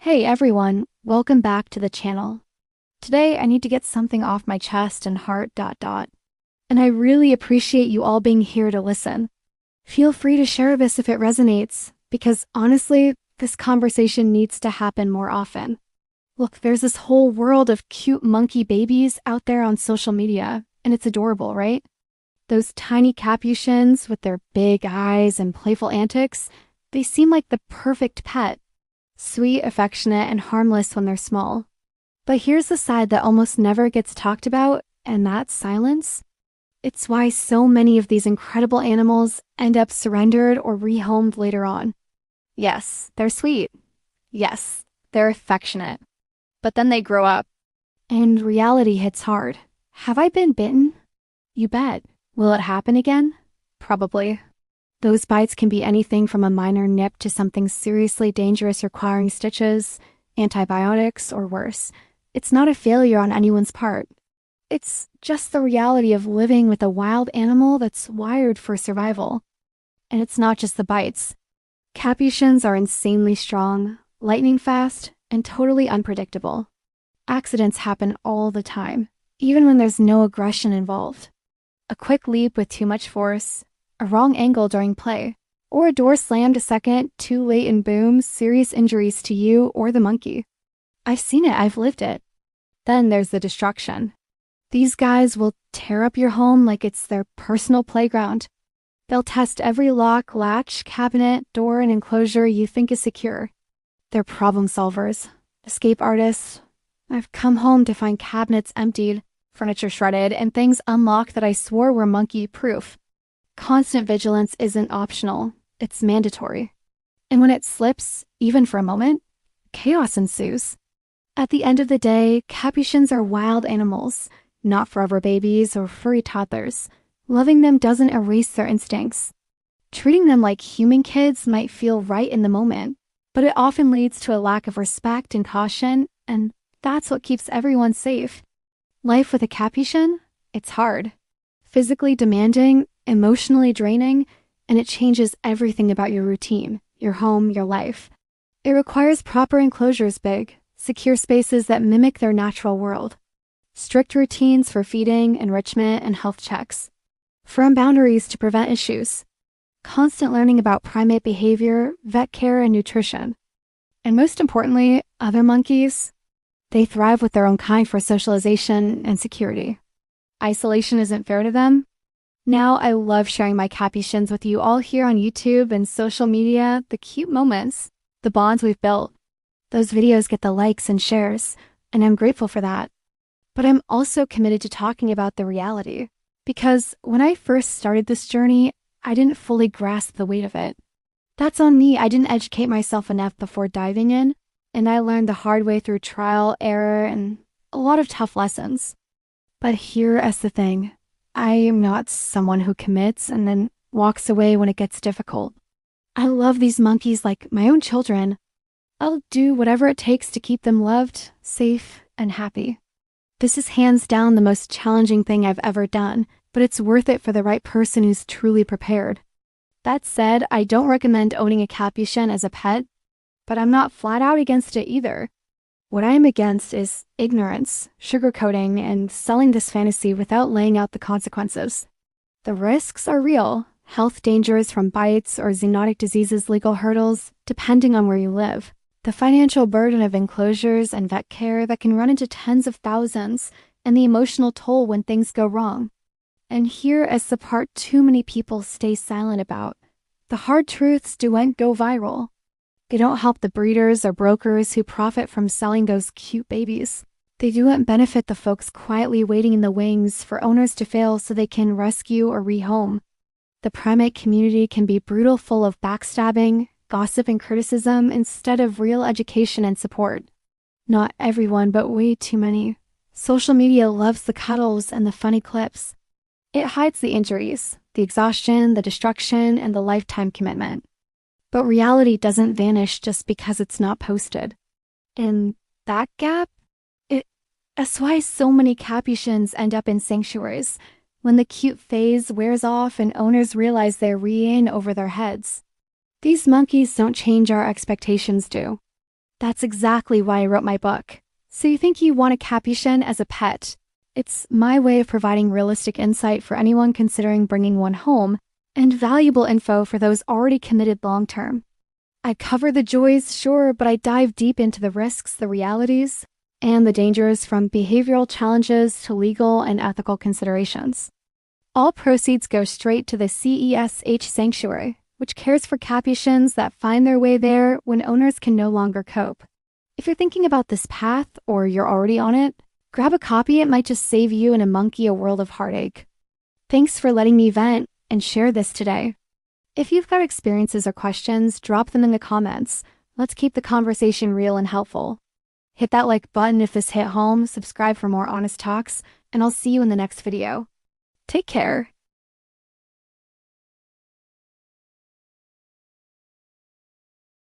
Hey everyone, welcome back to the channel. Today I need to get something off my chest and heart ... And I really appreciate you all being here to listen. Feel free to share this if it resonates, because honestly, this conversation needs to happen more often. Look, there's this whole world of cute monkey babies out there on social media, and it's adorable, right? Those tiny Capuchins with their big eyes and playful antics, they seem like the perfect pet. Sweet, affectionate, and harmless when they're small. But here's the side that almost never gets talked about, and that's silence. It's why so many of these incredible animals end up surrendered or rehomed later on. Yes, they're sweet. Yes, they're affectionate. But then they grow up, and reality hits hard. Have I been bitten? You bet. Will it happen again? Probably. Those bites can be anything from a minor nip to something seriously dangerous requiring stitches, antibiotics, or worse. It's not a failure on anyone's part. It's just the reality of living with a wild animal that's wired for survival. And it's not just the bites. Capuchins are insanely strong, lightning fast, and totally unpredictable. Accidents happen all the time, even when there's no aggression involved. A quick leap with too much force, a wrong angle during play, or a door slammed a second too late and boom, serious injuries to you or the monkey. I've seen it, I've lived it. Then there's the destruction. These guys will tear up your home like it's their personal playground. They'll test every lock, latch, cabinet, door, and enclosure you think is secure. They're problem solvers, escape artists. I've come home to find cabinets emptied, furniture shredded, and things unlocked that I swore were monkey-proof. Constant vigilance isn't optional, it's mandatory. And when it slips, even for a moment, chaos ensues. At the end of the day, Capuchins are wild animals, not forever babies or furry toddlers. Loving them doesn't erase their instincts. Treating them like human kids might feel right in the moment, but it often leads to a lack of respect and caution, and that's what keeps everyone safe. Life with a Capuchin? It's hard. Physically demanding, emotionally draining, and it changes everything about your routine, your home, your life. It requires proper enclosures, secure spaces that mimic their natural world, strict routines for feeding, enrichment, and health checks, firm boundaries to prevent issues, constant learning about primate behavior, vet care, and nutrition. And most importantly, other monkeys, they thrive with their own kind for socialization and security. Isolation isn't fair to them. Now I love sharing my Capuchins with you all here on YouTube and social media, the cute moments, the bonds we've built. Those videos get the likes and shares, and I'm grateful for that. But I'm also committed to talking about the reality, because when I first started this journey, I didn't fully grasp the weight of it. That's on me. I didn't educate myself enough before diving in, and I learned the hard way through trial, error, and a lot of tough lessons. But here is the thing. I am not someone who commits and then walks away when it gets difficult. I love these monkeys like my own children. I'll do whatever it takes to keep them loved, safe, and happy. This is hands down the most challenging thing I've ever done, but it's worth it for the right person who's truly prepared. That said, I don't recommend owning a Capuchin as a pet, but I'm not flat out against it either. What I am against is ignorance, sugarcoating, and selling this fantasy without laying out the consequences. The risks are real. Health dangers from bites or zoonotic diseases, legal hurdles, depending on where you live. The financial burden of enclosures and vet care that can run into tens of thousands, and the emotional toll when things go wrong. And here is the part too many people stay silent about. The hard truths don't go viral. They don't help the breeders or brokers who profit from selling those cute babies. They don't benefit the folks quietly waiting in the wings for owners to fail so they can rescue or rehome. The primate community can be brutal, full of backstabbing, gossip, and criticism instead of real education and support. Not everyone, but way too many. Social media loves the cuddles and the funny clips. It hides the injuries, the exhaustion, the destruction, and the lifetime commitment. But reality doesn't vanish just because it's not posted. And that gap, that's why so many Capuchins end up in sanctuaries, when the cute phase wears off and owners realize they're in over their heads. These monkeys don't change our expectations do. That's exactly why I wrote my book. So you think you want a Capuchin as a pet? It's my way of providing realistic insight for anyone considering bringing one home, and valuable info for those already committed long-term. I cover the joys, sure, but I dive deep into the risks, the realities, and the dangers from behavioral challenges to legal and ethical considerations. All proceeds go straight to the CESH sanctuary, which cares for Capuchins that find their way there when owners can no longer cope. If you're thinking about this path, or you're already on it, grab a copy. It might just save you and a monkey a world of heartache. Thanks for letting me vent and share this today. If you've got experiences or questions, drop them in the comments. Let's keep the conversation real and helpful. Hit that like button if this hit home, subscribe for more honest talks, and I'll see you in the next video. Take care.